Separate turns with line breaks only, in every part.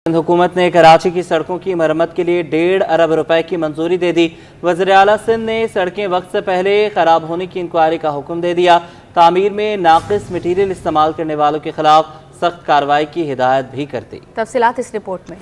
हुकूमत ने कराची की सड़कों की मरम्मत के लिए 1.5 अरब रुपए की मंजूरी दे दी। वज़ीर आला सिंध ने सड़कें वक्त से पहले खराब होने की इंक्वायरी का हुक्म दे दिया। तामीर में नाकिस मटीरियल इस्तेमाल करने वालों के खिलाफ सख्त कार्रवाई की हिदायत भी कर दी।
तफसीलात इस रिपोर्ट में।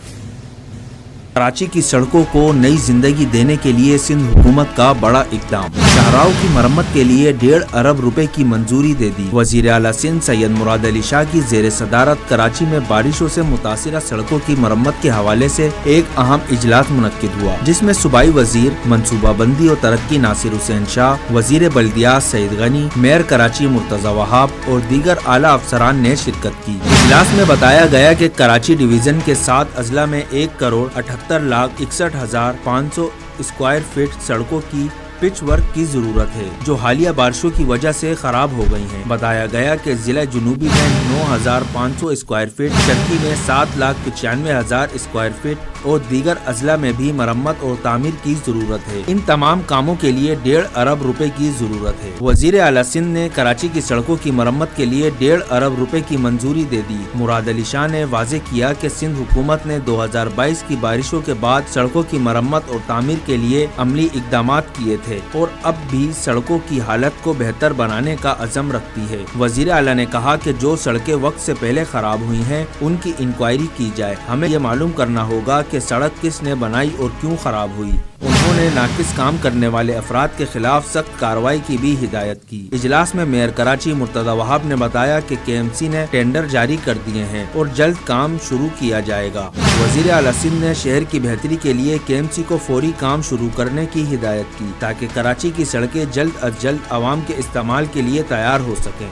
कराची की सड़कों को नई जिंदगी देने के लिए सिंध हुकूमत का बड़ा इक़दाम। शाहराहों की मरम्मत के लिए 1.5 अरब रुपए की मंजूरी दे दी। वज़ीर आला सिंध सैयद मुराद अली शाह की जेर सदारत कराची में बारिशों से मुतासिरा सड़कों की मरम्मत के हवाले से एक अहम इजलास मुनक्किद हुआ, जिसमें सूबाई वजीर मनसूबा बंदी और तरक्की नासिर हुसैन शाह, वजीर बल्दियात सईद गनी, मेयर कराची मुर्तजा वहाब और दीगर आला अफसरान ने शिरकत की। इजलास में बताया गया कि कराची डिवीजन के 7 अजला में 1,78,61,500 स्क्वायर फीट सड़कों की पिच वर्क की जरूरत है, जो हालिया बारिशों की वजह से खराब हो गई हैं। बताया गया कि जिला जुनूबी में 9,500 स्क्वायर फीट, चरकी में 7,95,000 स्क्वायर फीट और दीगर अजला में भी मरम्मत और तामीर की जरूरत है। इन तमाम कामों के लिए 1.5 अरब रुपए की जरूरत है। वजीर आला सिंध ने कराची की सड़कों की मरम्मत के लिए 1.5 अरब रुपए की मंजूरी दे दी। मुराद अली शाह ने वाजे किया कि सिंध हुकूमत ने 2022 की बारिशों के बाद सड़कों की मरम्मत और तामीर के लिए अमली इकदामात किए थे और अब भी सड़कों की हालत को बेहतर बनाने का अज़म रखती है। वजीर आला ने कहा कि जो सड़कें वक्त से पहले खराब हुई हैं, उनकी इंक्वायरी की जाए। हमें ये मालूम करना होगा कि सड़क किसने बनाई और क्यों खराब हुई। उन्होंने नाकिस काम करने वाले अफराद के खिलाफ सख्त कार्रवाई की भी हिदायत की। इजलास में मेयर कराची मुर्तजा वहाब ने बताया कि KMC ने टेंडर जारी कर दिए हैं और जल्द काम शुरू किया जाएगा। वजीर आला सिंध ने शहर की बेहतरी के लिए KMC को फौरी काम शुरू करने की हिदायत की, ताकि कराची की सड़कें जल्द अज जल्द आवाम के इस्तेमाल के लिए तैयार हो सकें।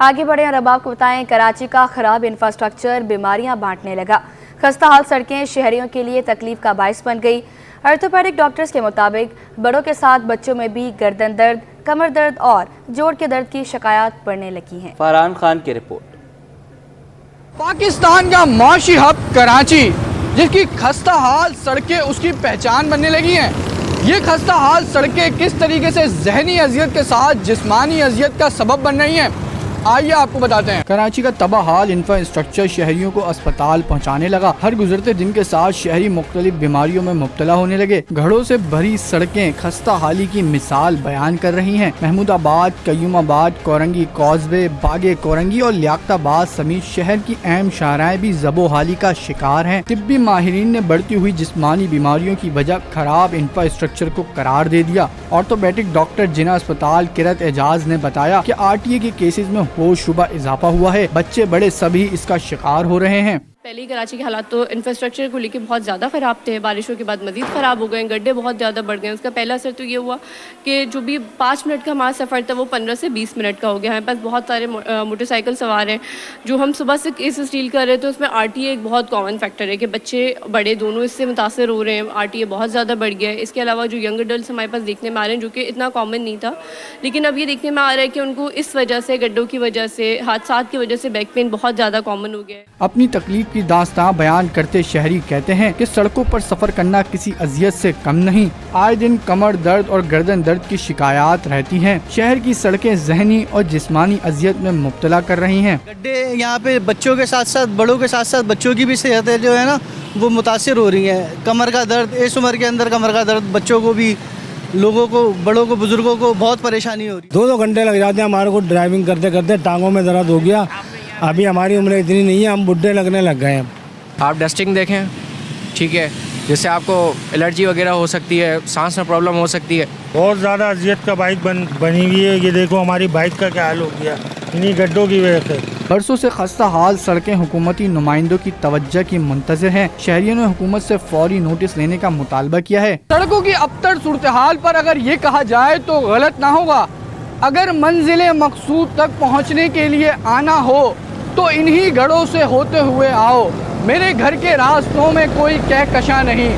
आगे बढ़े और अब आपको बताएं, कराची का खराब इंफ्रास्ट्रक्चर बीमारियां बांटने लगा। खस्ता हाल सड़कें शहरियों के लिए तकलीफ का बाइस बन गई। ऑर्थोपेडिक डॉक्टर्स के मुताबिक बड़ों के साथ बच्चों में भी गर्दन दर्द, कमर दर्द और जोड़ के दर्द की शिकायत बढ़ने लगी हैं।
फरहान खान की रिपोर्ट।
पाकिस्तान का मौशी हब कराची, जिसकी खस्ता हाल सड़कें उसकी पहचान बनने लगी हैं। ये खस्ता हाल सड़कें किस तरीके से जहनी अजियत के साथ जिस्मानी अजियत का सबब बन रही हैं, आइए आपको बताते हैं। कराची का तबाह हाल इंफ्रास्ट्रक्चर शहरियों को अस्पताल पहुंचाने लगा। हर गुजरते दिन के साथ शहरी मुख्तलिफ बीमारियों में मुब्तला होने लगे। घड़ों से भरी सड़कें खस्ता हाली की मिसाल बयान कर रही हैं। महमूदाबाद, कयूमाबाद, कोरंगी कॉजवे, बागे कोरंगी और लियाकताबाद समेत शहर की अहम शाहराएं भी ज़बो-हाली का शिकार हैं। तिब्बी माहिरीन ने बढ़ती हुई जिस्मानी बीमारियों की वजह खराब इंफ्रास्ट्रक्चर को करार दे दिया। ऑर्थोपेडिक डॉक्टर जिना अस्पताल किरत एजाज ने बताया कि RTA के केसेस में होशरुबा इजाफा हुआ है। बच्चे बड़े सभी इसका शिकार हो रहे हैं।
पहले कराची के हालात तो इंफ्रास्ट्रक्चर को लेकर बहुत ज़्यादा ख़राब थे। बारिशों के बाद मज़ीद ख़राब हो गए, गड्ढे बहुत ज़्यादा बढ़ गए। उसका पहला असर तो ये हुआ कि जो भी 5 मिनट का हमारा सफ़र था वो 15 से 20 मिनट का हो गया। हमारे पास बहुत सारे मोटरसाइकिल सवार हैं। जो हम सुबह से केसेस डील कर रहे थे उसमें RTA एक बहुत कॉमन फैक्टर है कि बच्चे बड़े दोनों इससे मुतासर हो रहे हैं। RTA बहुत ज़्यादा बढ़ गया है। इसके अलावा जो यंग एडल्ट हमारे पास देखने में आ रहे हैं, जो कि इतना कॉमन नहीं था, लेकिन अब ये देखने में आ रहा है कि उनको इस वजह से, गड्ढों की वजह से, हादसात की वजह से बैक पेन बहुत ज़्यादा कॉमन हो गया है।
अपनी तकलीफ की दास्तां बयान करते शहरी कहते हैं कि सड़कों पर सफर करना किसी अजियत से कम नहीं। आए दिन कमर दर्द और गर्दन दर्द की शिकायत रहती हैं। शहर की सड़कें जहनी और जिस्मानी अजियत में मुब्तला कर रही हैं।
गड्ढे यहाँ पे बच्चों के साथ साथ बड़ों के साथ साथ बच्चों की भी सेहत जो है ना वो मुतासिर हो रही है। कमर का दर्द, इस उम्र के अंदर कमर का दर्द, बच्चों को भी, लोगों को, बड़ों को, बुजुर्गों को बहुत परेशानी हो रही है।
2-2 घंटे लग जाते हैं हमारे को ड्राइविंग करते करते। टांगों में दर्द हो गया। अभी हमारी उम्र इतनी नहीं है, हम बुढ़े लगने लग गए हैं।
आप डस्टिंग देखें, ठीक है, जिससे आपको एलर्जी वगैरह हो सकती है, सांस में प्रॉब्लम हो सकती है।
बहुत ज़्यादा अजियत का बाइक बनी हुई है। ये देखो हमारी बाइक का क्या हाल हो गया इन्हीं गड्ढों की वजह से।
बरसों से खस्ता हाल सड़कें हुकूमती नुमाइंदों की तवज्जो की मुंतज़िर हैं। शहरियों ने हुकूमत से फौरी नोटिस लेने का मुतालबा किया है। सड़कों की अबतर सूरत हाल पर अगर ये कहा जाए तो गलत ना होगा। अगर मंजिल मकसूद तक पहुँचने के लिए आना हो तो इन्हीं गढ़ों से होते हुए आओ। मेरे घर के रास्तों में कोई कहकशां नहीं।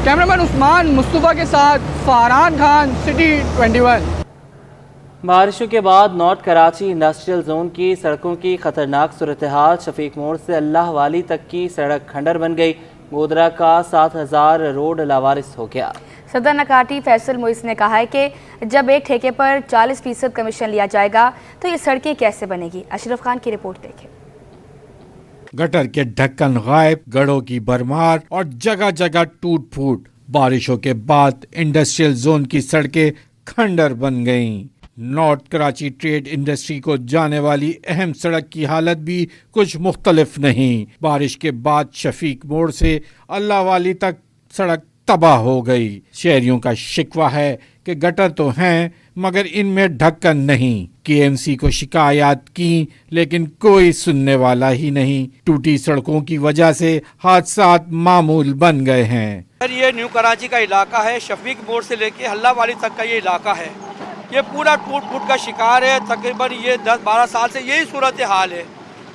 कैमरामैन उस्मान मुस्तफ़ा के साथ फरहान खान, सिटी 21।
बारिशों के बाद नॉर्थ कराची इंडस्ट्रियल जोन की सड़कों की खतरनाक सूरत हाल। शफीक मोड़ से अल्लाह वाली तक की सड़क खंडर बन गई। गोदरा का 7000 रोड लावारिस हो गया।
सदर नकाटी फैसल मुइस ने कहा है कि जब एक ठेके पर 40% कमीशन लिया जाएगा तो ये सड़कें कैसे बनेगी। अशरफ खान की रिपोर्ट देखें।
गटर के ढक्कन गायब, गढ़ों की भरमार और जगह जगह टूट फूट। बारिशों के बाद इंडस्ट्रियल जोन की सड़कें खंडर बन गईं। नॉर्थ कराची ट्रेड इंडस्ट्री को जाने वाली अहम सड़क की हालत भी कुछ मुख्तलिफ नहीं। बारिश के बाद शफीक मोड़ से अल्लाह वाली तक सड़क तबाह हो गई। शहरियों का शिकवा है कि गटर तो हैं मगर इनमें ढक्कन नहीं। केएमसी को शिकायत की लेकिन कोई सुनने वाला ही नहीं। टूटी सड़कों की वजह से हादसात मामूल बन गए हैं।
सर, ये न्यू कराची का इलाका है। शफीक मोड़ से लेके हल्ला वाली तक का ये इलाका है। ये पूरा टूट फूट का शिकार है। तकरीबन ये 10-12 साल से यही सूरत हाल है।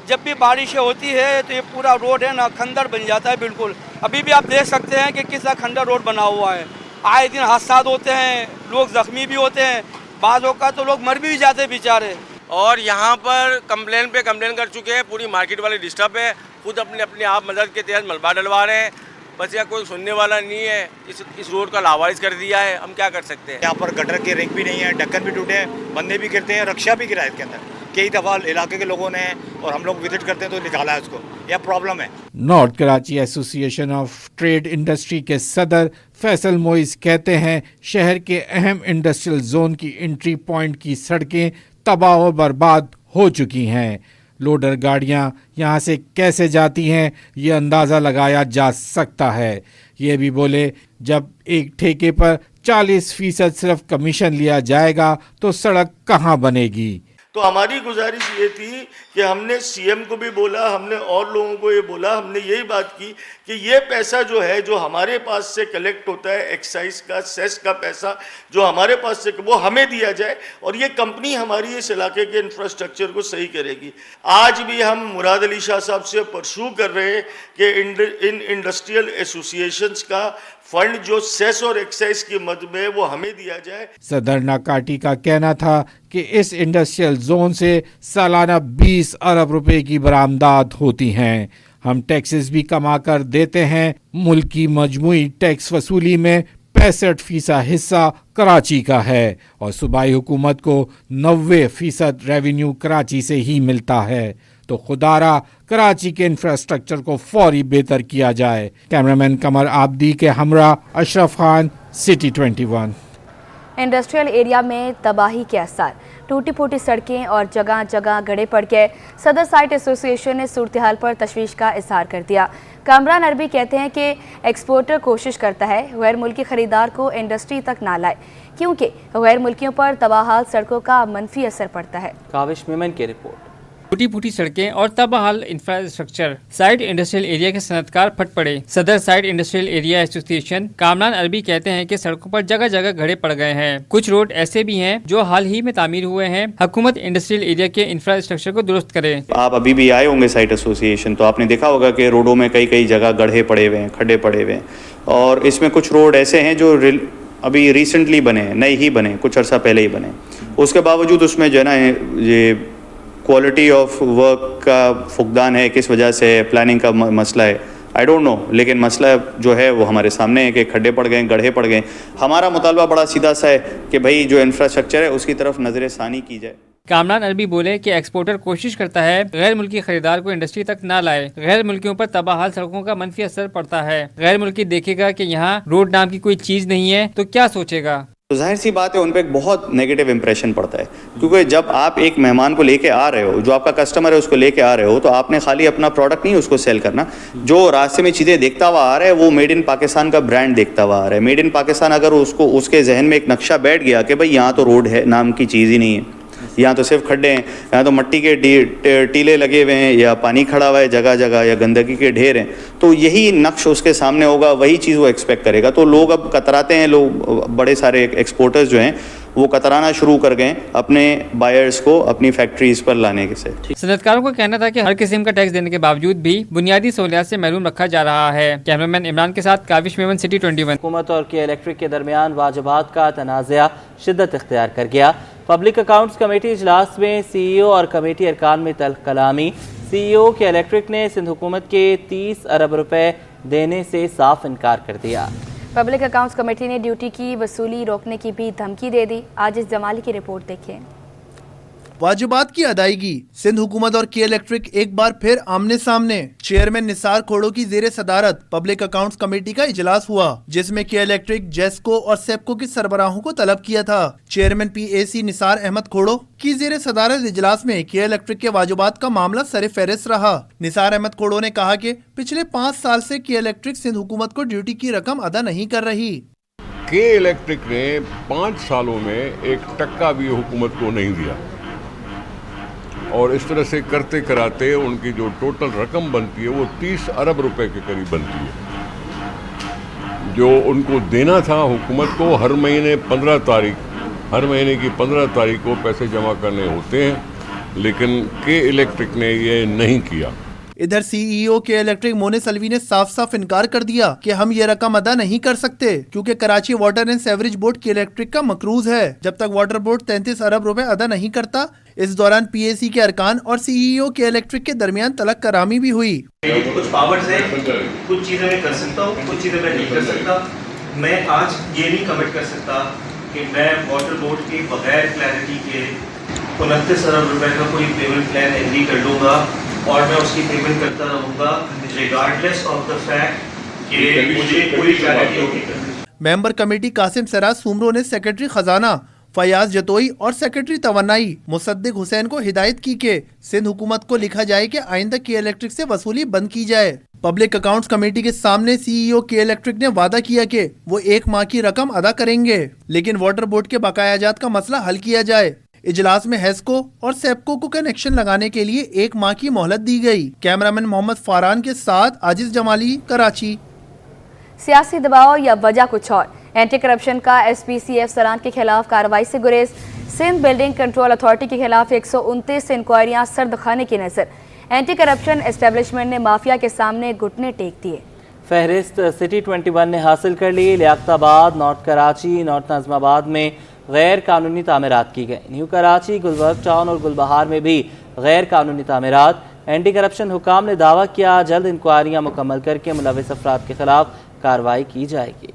जब भी बारिशें होती है तो ये पूरा रोड है ना खंडर बन जाता है बिल्कुल। अभी भी आप देख सकते हैं कि किस खंडर रोड बना हुआ है। आए दिन हादसा होते हैं, लोग जख्मी भी होते हैं, बाज़ों का तो लोग मर भी जाते हैं बेचारे।
और यहाँ पर कंप्लेन पे कंप्लेन कर चुके हैं। पूरी मार्केट वाले डिस्टर्ब है। खुद अपने आप मदद के तहत मलबा डलवा रहे हैं। बस यहाँ कोई सुनने वाला नहीं है। इस रोड का लावारिस कर दिया है। हम क्या कर सकते हैं।
यहाँ पर गटर के रिंग भी नहीं है, ढक्कन भी टूटे हैं, बंदे भी गिरते हैं, रक्षा भी गिरा है इसके अंदर। कई दफ़ा इलाके के लोगों ने और हम लोग विजिट करते हैं तो निकाला है उसको। यह प्रॉब्लम है।
North Karachi association of trade industry के सदर फैसल मोइस कहते हैं शहर के अहम इंडस्ट्रियल जोन की एंट्री पॉइंट की सड़कें तबाह और बर्बाद हो चुकी हैं। लोडर गाड़ियां यहां से कैसे जाती हैं ये अंदाज़ा लगाया जा सकता है। ये भी बोले जब एक ठेके पर 40% सिर्फ कमीशन लिया जाएगा तो सड़क कहां बनेगी।
तो हमारी गुजारिश ये थी कि हमने सीएम को भी बोला, हमने और लोगों को ये बोला, हमने यही बात की कि ये पैसा जो है जो हमारे पास से कलेक्ट होता है, एक्साइज का, सेस का पैसा जो हमारे पास से, वो हमें दिया जाए और ये कंपनी हमारी इस इलाके के इंफ्रास्ट्रक्चर को सही करेगी। आज भी हम मुराद अली शाह साहब से परसू कर रहे हैं कि इन इंडस्ट्रियल एसोसिएशंस का फंड जो सेस और एक्साइज की मद में वो हमें दिया जाए।
सदर नाकाटी का कहना था कि इस इंडस्ट्रियल जोन से सालाना 20 अरब रुपए की बरामदात होती हैं। हम टैक्सेस भी कमा कर देते हैं। मुल्क की मजमूई टैक्स वसूली में 65% हिस्सा कराची का है और सूबाई हुकूमत को 90% रेवेन्यू कराची से ही मिलता है। तो खुदारा कराची के इंफ्रास्ट्रक्चर को फौरी बेहतर किया जाए। कैमरामैन कमर आबदी के हमरा Ashraf Khan, city 21।
Industrial area में तबाही के असर, टूटी फूटी सड़कें और जगह जगह गड्ढे पड़ गए। सदर साइट एसोसिएशन ने सूरत हाल पर तशवीश का इजहार कर दिया। कामरान अरबी कहते हैं कि एक्सपोर्टर कोशिश करता है गैर मुल्की खरीदार को इंडस्ट्री तक ना लाए क्योंकि गैर मुल्कियों पर तबाहाल सड़कों का मनफी असर पड़ता है।
काविश मेमन की रिपोर्ट।
टूटी फूटी सड़कें और तबाहाल इंफ्रास्ट्रक्चर, साइड इंडस्ट्रियल एरिया के सनतकार फट पड़े। सदर side industrial area association Kamran अरबी कहते हैं कि सड़कों पर जगह जगह गड्ढे पड़ गए हैं। कुछ रोड ऐसे भी हैं जो हाल ही में तामीर हुए हैं। हुकूमत इंडस्ट्रियल एरिया के इंफ्रास्ट्रक्चर को दुरुस्त करे।
आप अभी भी आए होंगे साइट एसोसिएशन तो आपने देखा होगा कि रोडों में कई जगह गड्ढे पड़े हुए हैं, खड्डे पड़े हुए हैं और इसमें कुछ रोड ऐसे हैं जो अभी रिसेंटली बने, नए ही बने, कुछ अर्सा पहले ही बने। उसके बावजूद उसमें जो है ना ये क्वालिटी ऑफ वर्क का फुकदान है, किस वजह से प्लानिंग का मसला है, आई डोंट नो, लेकिन मसला जो है वो हमारे सामने है कि खड्डे पड़ गए, गड्ढे पड़ गए। हमारा मुतालबा बड़ा सीधा सा है कि भाई जो इंफ्रास्ट्रक्चर है उसकी तरफ नजर सानी की जाए।
कामरान अरबी बोले कि एक्सपोर्टर कोशिश करता है गैर मुल्की खरीदार को इंडस्ट्री तक ना लाए। गैर मुल्कियों पर तबाहाल सड़कों का मनफी असर पड़ता है। गैर मुल्की देखेगा कि यहाँ रोड नाम की कोई चीज नहीं है तो क्या सोचेगा।
तो जाहिर सी बात है उन पर एक बहुत नेगेटिव इंप्रेशन पड़ता है क्योंकि जब आप एक मेहमान को लेके आ रहे हो, जो आपका कस्टमर है उसको लेके आ रहे हो, तो आपने खाली अपना प्रोडक्ट नहीं उसको सेल करना। जो रास्ते में चीज़ें देखता हुआ आ रहा है वो मेड इन पाकिस्तान का ब्रांड देखता हुआ आ रहा है। मेड इन पाकिस्तान अगर उसको उसके जहन में एक नक्शा बैठ गया कि भाई यहाँ तो रोड है नाम की चीज़ ही नहीं है, यहाँ तो सिर्फ खड्डे हैं, यहाँ तो मिट्टी के टीले लगे हुए हैं या पानी खड़ा हुआ है जगह जगह या गंदगी के ढेर हैं, तो यही नक्श उसके सामने होगा, वही चीज़ वो एक्सपेक्ट करेगा। तो लोग अब कतराते हैं, लोग बड़े सारे एक्सपोर्टर्स जो हैं वो कतराना शुरू कर गए अपने बायर्स को अपनी फैक्ट्रीज पर लाने के से।
सनतकारों का कहना था कि हर किस्म का टैक्स देने के बावजूद भी बुनियादी सहूलियात से महरूम रखा जा रहा है। कैमरामैन इमरान के साथ काविश मेमन, सिटी 21।
हुकूमत और के इलेक्ट्रिक के दरमियान वाजबात का तनाज़ा शिद्दत इख्तियार कर गया। पब्लिक अकाउंट्स कमेटी इजलास में CEO और कमेटी अरकान में तल्ख कलामी। CEO के इलेक्ट्रिक ने सिंध हुकूमत के 30 अरब रुपए देने से साफ इनकार कर दिया।
पब्लिक अकाउंट्स कमेटी ने ड्यूटी की वसूली रोकने की भी धमकी दे दी। आज इस जमाली की रिपोर्ट देखें।
वाजिबात की अदायगी। सिंध हुकूमत और के इलेक्ट्रिक एक बार फिर आमने सामने। चेयरमैन निसार खोड़ो की जेर सदारत पब्लिक अकाउंट्स कमेटी का इजलास हुआ, जिसमें के इलेक्ट्रिक, जेस्को और सेप्को के सरबराहों को तलब किया था। चेयरमैन PAC निसार अहमद खोड़ो की जेर सदारत इजलास में के इलेक्ट्रिक के वाजिबात का मामला सर फहरिस्त रहा। निसार अहमद खोड़ो ने कहा कि पिछले 5 साल से के इलेक्ट्रिक सिंध हुकूमत को ड्यूटी की रकम अदा नहीं कर रही।
के इलेक्ट्रिक ने 5 सालों में 1 टक्का भी हुकूमत को नहीं दिया और इस तरह से करते कराते उनकी जो टोटल रकम बनती है वो 30 अरब रुपए के करीब बनती है। जो उनको देना था हुकूमत को हर महीने की 15 तारीख को पैसे जमा करने होते हैं, लेकिन के इलेक्ट्रिक ने ये नहीं किया।
इधर CEO के इलेक्ट्रिक मोनिस अलवी ने साफ साफ इनकार कर दिया कि हम ये रकम अदा नहीं कर सकते, क्योंकि Karachi water and sewerage board के इलेक्ट्रिक का मकरूज है। जब तक वाटर बोर्ड 33 अरब रुपए अदा नहीं करता। इस दौरान PAC के अरकान और CEO के इलेक्ट्रिक के दरमियान तलक करामी भी हुई।
कुछ पावर्स है, कुछ चीजें मैं कर सकता हूँ, कुछ चीजें मैं नहीं कर सकता। मैं आज ये नहीं कमिट कर सकता कि मैं वाटर बोर्ड के बगैर क्लैरिटी के 29 अरब रुपए का कोई पेमेंट प्लान एग्री कर लूँगा और मैं उसकी पेमेंट करता रहूँगा रिगार्डलेस ऑफ द फैक्ट कि मुझे कोई क्लैरिटी होगी।
मेंबर कमेटी कासिम सराज सुमरो ने सेक्रेटरी खजाना फयाज जतोई और सेक्रेटरी तवन्नाई मुसद्दिक हुसैन को हिदायत की कि सिंध हुकूमत को लिखा जाए कि आइंदा के इलेक्ट्रिक से वसूली बंद की जाए। पब्लिक अकाउंट्स कमेटी के सामने CEO के इलेक्ट्रिक ने वादा किया कि वो 1 माह की रकम अदा करेंगे, लेकिन वाटर बोर्ड के बकायाजात का मसला हल किया जाए। इजलास में हेस्को और सेप्को को कनेक्शन लगाने के लिए 1 माह की मोहलत दी गई। कैमरामैन मोहम्मद फारान के साथ आजिज जमाली, कराची।
सियासी दबाव या वजह कुछ और। एंटी करप्शन का SPCF सरान के खिलाफ कार्रवाई से गुरेज। सिंध बिल्डिंग कंट्रोल अथॉरिटी के खिलाफ 129 इंक्वायरियां सर्द खाने की नजर। एंटी करप्शन एस्टेब्लिशमेंट ने माफिया के सामने घुटने टेक दिए।
फहरिस्त सिटी 21 ने हासिल कर ली। लियाकताबाद, नॉर्थ कराची, नॉर्थ नाज़िमाबाद में गैर कानूनी तामीरात की गई। न्यू कराची, गुलबर्ग टाउन और गुलबहार में भी गैर कानूनी तामीरात। एंटी करप्शन हुकाम ने दावा किया जल्द इंक्वायरियां मुकम्मल करके मुलविस अफराद के खिलाफ कार्रवाई की जाएगी।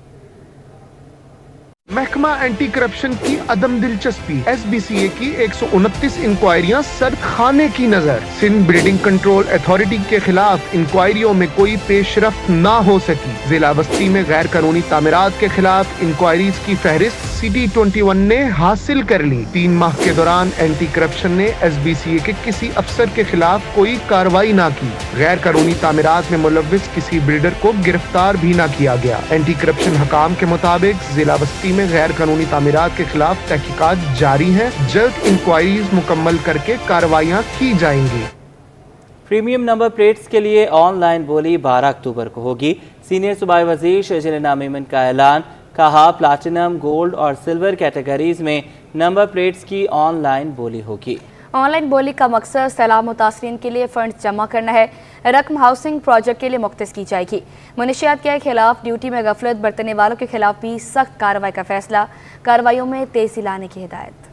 महकमा एंटी करप्शन की अदम दिलचस्पी। SBCA की 129 इंक्वायरियां सर्द खाने की नजर। सिंध बिल्डिंग कंट्रोल अथॉरिटी के खिलाफ इंक्वायरियों में कोई पेशरफ्त ना हो सकी। जिला बस्ती में गैर कानूनी तामीरात के खिलाफ इंक्वायरीज की फहरिस्त सिटी 21 ने हासिल कर ली। 3 माह के दौरान एंटी करप्शन ने SBCA के किसी अफसर के खिलाफ कोई कार्रवाई ना की। गैर कानूनी तामीरात में मुलव्विस किसी बिल्डर को गिरफ्तार भी ना किया गया। एंटी करप्शन हकाम के मुताबिक जिला बस्ती में गैर कानूनी तामीरात के खिलाफ तहकीकात जारी हैं। जल्द इंक्वायरीज मुकम्मल करके कार्रवाइयाँ की जाएंगी।
प्रीमियम नंबर प्लेट्स के लिए ऑनलाइन बोली 12 अक्टूबर को होगी। सीनियर सूबाई वजीर शर्जील मेमन का ऐलान। कहा प्लाटिनम, गोल्ड और सिल्वर कैटेगरीज में नंबर प्लेट्स की ऑनलाइन बोली होगी।
ऑनलाइन बोली का मकसद सैलाब मुतासरीन के लिए फंड जमा करना है। रकम हाउसिंग प्रोजेक्ट के लिए मुख्तस की जाएगी। मुनशियात के खिलाफ ड्यूटी में गफलत बरतने वालों के खिलाफ भी सख्त कार्रवाई का फैसला। कार्रवाइयों में तेजी लाने की हिदायत।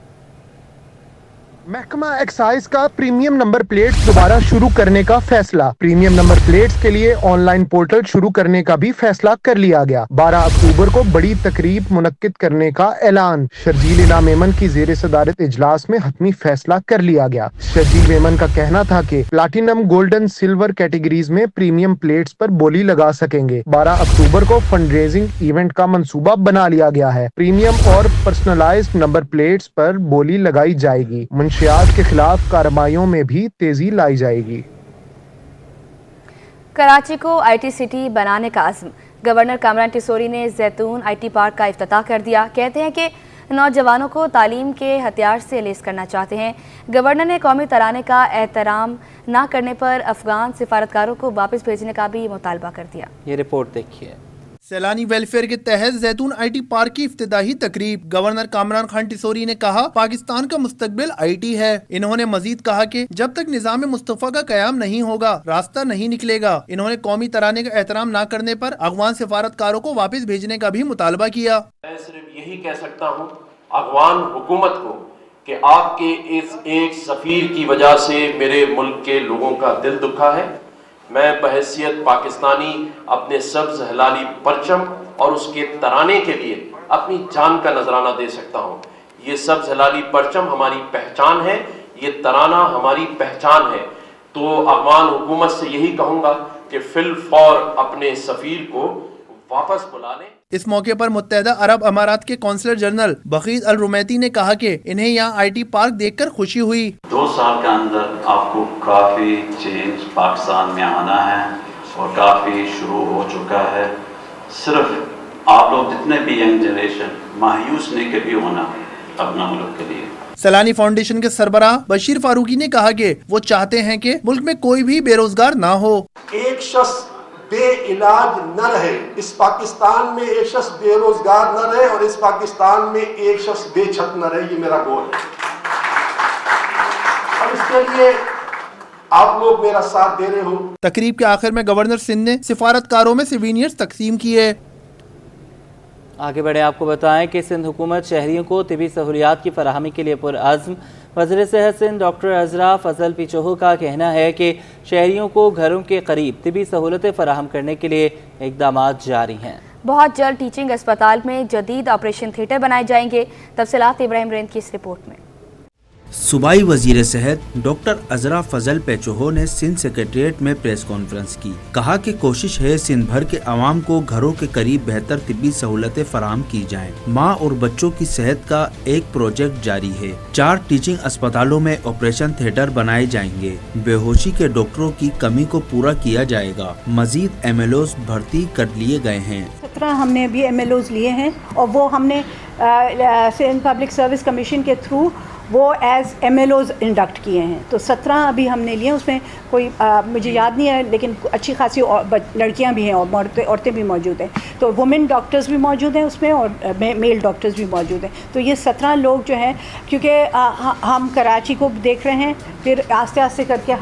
महकमा एक्साइज का प्रीमियम नंबर प्लेट्स दोबारा शुरू करने का फैसला। प्रीमियम नंबर प्लेट्स के लिए ऑनलाइन पोर्टल शुरू करने का भी फैसला कर लिया गया। 12 अक्टूबर को बड़ी तकरीब मुनक्किद करने का ऐलान। शर्जील मेमन की जेर सदारत इजलास में हतमी फैसला कर लिया गया। शर्जील मेमन का कहना था कि प्लाटिनम, गोल्डन, सिल्वर कैटेगरीज में प्रीमियम प्लेट्स पर बोली लगा सकेंगे। 12 अक्टूबर को फंड रेजिंग इवेंट का मंसूबा बना लिया गया है। प्रीमियम और पर्सनलाइज्ड नंबर प्लेट्स पर बोली लगाई जाएगी। मुंशियात के खिलाफ कार्रवाइयों में भी तेजी लाई जाएगी।
कराची को IT सिटी बनाने का अज़्म। गवर्नर कामरान टिसोरी ने जैतून IT पार्क का इफ्तिताह कर दिया। कहते हैं कि नौजवानों को तालीम के हथियार से लैस करना चाहते हैं। गवर्नर ने कौमी तराने का एहतराम ना करने पर अफगान सिफारतकारों को वापस भेजने का भी मुतालबा कर दिया।
ये रिपोर्ट देखिए।
सैलानी वेलफेयर के तहत जैतून IT पार्क की इफ्तिताही तकरीब। गवर्नर कामरान खान टिसोरी ने कहा पाकिस्तान का मुस्तकबिल IT है। इन्होंने मजीद कहा कि जब तक निज़ाम मुस्तफ़ा का क़याम नहीं होगा रास्ता नहीं निकलेगा। इन्होंने कौमी तराने का एहतराम न करने पर अफगान सिफारतकारों को वापस भेजने का भी मुतालबा किया।
मैं सिर्फ यही कह सकता हूँ अफगान हुकूमत को कि आपके इस एक सफ़ीर की वजह से मेरे मुल्क के लोगों का दिल दुखा है। मैं बहैसियत पाकिस्तानी अपने सब्ज हलाली परचम और उसके तराने के लिए अपनी जान का नजराना दे सकता हूँ। ये सब्ज हलाली परचम हमारी पहचान है, یہ ترانہ ہماری پہچان ہے. تو افغان حکومت سے یہی کہوں گا کہ فی الفور اپنے سفیر کو واپس بلا لیں.
اس موقع پر متحدہ عرب امارات کے قونصلر جنرل بخیت الرومیتی نے کہا کہ انہیں یہاں آئی ٹی پارک دیکھ کر خوشی ہوئی.
2 سال کے اندر آپ کو کافی چینج پاکستان میں آنا ہے اور کافی شروع ہو چکا ہے. صرف آپ لوگ جتنے بھی ینگ جنریشن مایوس نہیں کبھی ہونا اپنا ملک کے لیے.
سیلانی فاؤنڈیشن کے سربراہ بشیر فاروقی نے کہا کہ وہ چاہتے ہیں کہ ملک میں کوئی بھی بے روزگار نہ ہو.
ایک شخص بے علاج نہ رہے، اس پاکستان میں ایک شخص بے روزگار نہ رہے، اور اس پاکستان میں ایک شخص بے چھت نہ رہے. یہ میرا گول ہے اور اس کے لیے آپ لوگ میرا ساتھ دے رہے ہو.
تقریب کے آخر میں گورنر سندھ نے سفارتکاروں میں سیوینئرز تقسیم کیے.
آگے بڑھیں، آپ کو بتائیں کہ سندھ حکومت شہریوں کو طبی سہولیات کی فراہمی کے لیے پرعزم. وزیر صحت سندھ ڈاکٹر عزرا فضل پیچوہو کا کہنا ہے کہ شہریوں کو گھروں کے قریب طبی سہولتیں فراہم کرنے کے لیے اقدامات جاری ہیں.
بہت جلد ٹیچنگ اسپتال میں جدید آپریشن تھیٹر بنائے جائیں گے. تفصیلات ابراہیم رند کی اس رپورٹ میں.
صوبائی وزیر صحت ڈاکٹر عزرا فضل پیچوہو نے سندھ سیکریٹریٹ میں پریس کانفرنس کی. کہا کہ کوشش ہے سندھ بھر کے عوام کو گھروں کے قریب بہتر طبی سہولتیں فراہم کی جائیں. ماں اور بچوں کی صحت کا ایک پروجیکٹ جاری ہے. 4 ٹیچنگ اسپتالوں میں آپریشن تھیٹر بنائے جائیں گے. بے ہوشی کے ڈاکٹروں کی کمی کو پورا کیا جائے گا. مزید ایم ایل اوز بھرتی کر لیے گئے ہیں.
17 ہم نے ابھی ایم ایل اوز لیے ہیں اور وہ ہم نے سندھ پبلک سروس کمیشن کے تھرو وہ S M L Os induct کیے ہیں. تو 17 ابھی ہم نے لیے. اس میں کوئی مجھے یاد نہیں ہے لیکن اچھی خاصی لڑکیاں بھی ہیں اور عورتیں بھی موجود ہیں. تو وومن ڈاکٹرز بھی موجود ہیں اس میں اور میل ڈاکٹرز بھی موجود ہیں. تو یہ 17 لوگ جو ہیں، کیونکہ ہم کراچی کو دیکھ رہے ہیں، پھر آہستہ آہستہ کر کے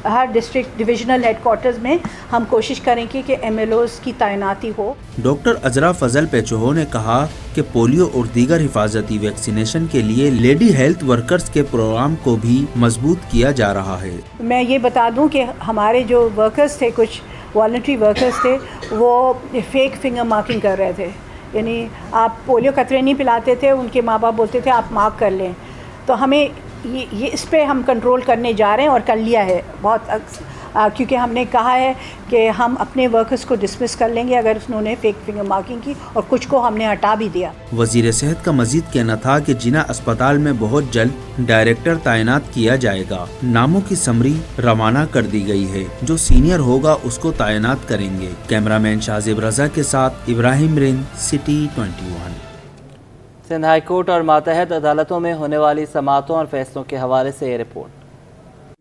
ہر ڈسٹرکٹ ڈویژنل ہیڈ کوارٹرز میں ہم کوشش کریں گے کہ ایم ایل اوز کی تعیناتی ہو.
ڈاکٹر عزرا فضل پیچوہو نے کہا کہ پولیو اور دیگر حفاظتی ویکسینیشن کے لیے لیڈی ہیلتھ ورکرز کے پروگرام کو بھی مضبوط کیا جا رہا ہے.
میں یہ بتا دوں کہ ہمارے جو ورکرز تھے، کچھ والنٹری ورکرز تھے، وہ فیک فنگر مارکنگ کر رہے تھے. یعنی آپ پولیو قطرے نہیں پلاتے تھے، ان کے ماں باپ بولتے تھے آپ مارک کر لیں. تو ہمیں یہ اس پہ ہم کنٹرول کرنے جا رہے ہیں اور کر لیا ہے بہت، کیونکہ ہم نے کہا ہے کہ ہم اپنے ورکرز کو ڈسمس کر لیں گے اگر انہوں نے فیک فنگر مارکنگ کی، اور کچھ کو ہم نے ہٹا بھی دیا.
وزیر صحت کا مزید کہنا تھا کہ جنا اسپتال میں بہت جلد ڈائریکٹر تعینات کیا جائے گا. ناموں کی سمری روانہ کر دی گئی ہے. جو سینئر ہوگا اس کو تعینات کریں گے. کیمرہ مین شاہزیب رضا کے ساتھ ابراہیم رند، سٹی 21.
سندھ ہائی کورٹ اور ماتحت عدالتوں میں ہونے والی سماعتوں اور فیصلوں کے حوالے سے یہ رپورٹ.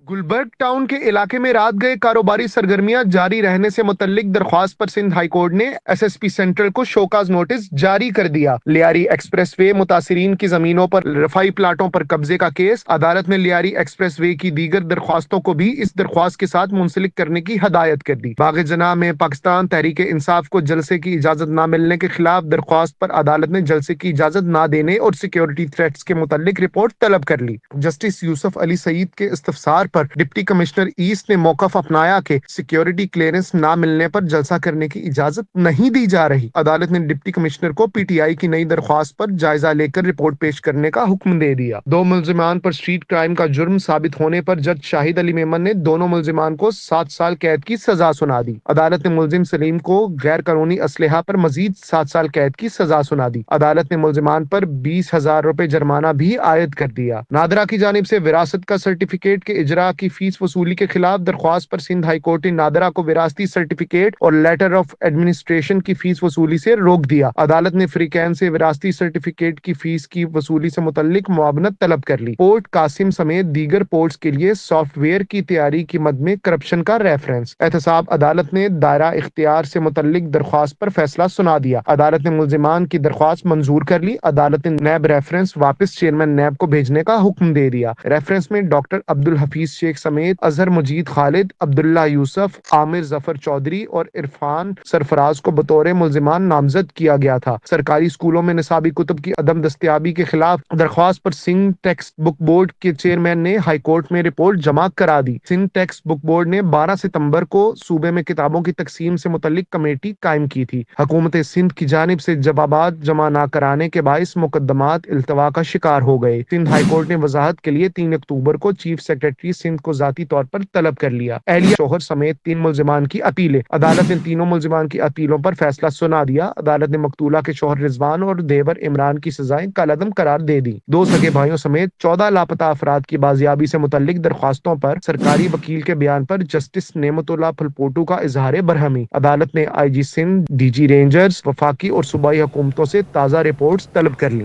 گلبرگ ٹاؤن کے علاقے میں رات گئے کاروباری سرگرمیاں جاری رہنے سے متعلق درخواست پر سندھ ہائی کورٹ نے ایس ایس پی سینٹرل کو شوکاز نوٹس جاری کر دیا. لیاری ایکسپریس وے متاثرین کی زمینوں پر رفائی پلاٹوں پر قبضے کا کیس. عدالت نے لیاری ایکسپریس وے کی دیگر درخواستوں کو بھی اس درخواست کے ساتھ منسلک کرنے کی ہدایت کر دی. باغ جناح میں پاکستان تحریک انصاف کو جلسے کی اجازت نہ ملنے کے خلاف درخواست پر عدالت نے جلسے کی اجازت نہ دینے اور سیکیورٹی تھریٹس کے متعلق رپورٹ طلب کر لی. جسٹس یوسف علی سعید کے استفسار پر ڈپٹی کمشنر ایسٹ نے موقف اپنایا کہ سیکیورٹی کلیئرنس نہ ملنے پر جلسہ کرنے کی اجازت نہیں دی جا رہی. عدالت نے ڈپٹی کمشنر کو پی ٹی آئی کی نئی درخواست پر جائزہ لے کر رپورٹ پیش کرنے کا حکم دے دیا. 2 ملزمان پر اسٹریٹ کرائم کا جرم ثابت ہونے پر جج شاہد علی میمن نے دونوں ملزمان کو 7 سال قید کی سزا سنا دی. عدالت نے ملزم سلیم کو غیر قانونی اسلحہ پر مزید 7 سال قید کی سزا سنا دی. عدالت نے ملزمان پر 20,000 روپے جرمانہ بھی عائد کر دیا. نادرا کی جانب سے وراثت کا سرٹیفکیٹ کے اجرا کی فیس وصولی کے خلاف درخواست پر سندھ ہائی کورٹ نے نادرا کو وراثتی سرٹیفکیٹ اور لیٹر آف ایڈمنسٹریشن کی فیس وصولی سے روک دیا. عدالت نے فریقین سے وراثتی سرٹیفکیٹ کی فیس کی وصولی سے متعلق معاونت طلب کر لی. پورٹ قاسم سمیت دیگر پورٹس کے لیے سافٹ ویئر کی تیاری کی مد میں کرپشن کا ریفرنس. احتساب عدالت نے دائرہ اختیار سے متعلق درخواست پر فیصلہ سنا دیا. عدالت نے ملزمان کی درخواست منظور کر لی. عدالت نے نیب ریفرنس واپس چیئرمین نیب کو بھیجنے کا حکم دے دیا. ریفرنس میں ڈاکٹر عبدالحفیظ شیخ سمیت اظہر مجید خالد، عبداللہ یوسف، عامر ظفر چودھری اور عرفان سرفراز کو بطور ملزمان نامزد کیا گیا تھا۔ سرکاری اسکولوں میں نصابی کتب کی عدم دستیابی کے خلاف درخواست پر سندھ ٹیکسٹ بک بورڈ کے چیئرمین نے ہائی کورٹ میں رپورٹ جمع کرا دی۔ سندھ ٹیکسٹ بک بورڈ نے 12 ستمبر کو صوبے میں کتابوں کی تقسیم سے متعلق کمیٹی قائم کی تھی۔ حکومت سندھ کی جانب سے جوابات جمع نہ کرانے کے باعث مقدمات التوا کا شکار ہو گئے۔ سندھ ہائی کورٹ نے وضاحت کے لیے 3 اکتوبر کو چیف سیکرٹری سندھ کو ذاتی طور پر طلب کر لیا۔ اہلیہ شوہر سمیت 3 ملزمان کی اپیلیں۔ عدالت نے تینوں ملزمان کی اپیلوں پر فیصلہ سنا دیا۔ عدالت نے مقتولہ کے شوہر رضوان اور دیور عمران کی سزائیں کالعدم قرار دے دی۔ 2 سگے بھائیوں سمیت 14 لاپتہ افراد کی بازیابی سے متعلق درخواستوں پر سرکاری وکیل کے بیان پر جسٹس نعمت اللہ پھلپوٹو کا اظہار برہمی۔ عدالت نے آئی جی سندھ، ڈی جی رینجرز، وفاقی اور صوبائی حکومتوں سے تازہ رپورٹس طلب کر لی۔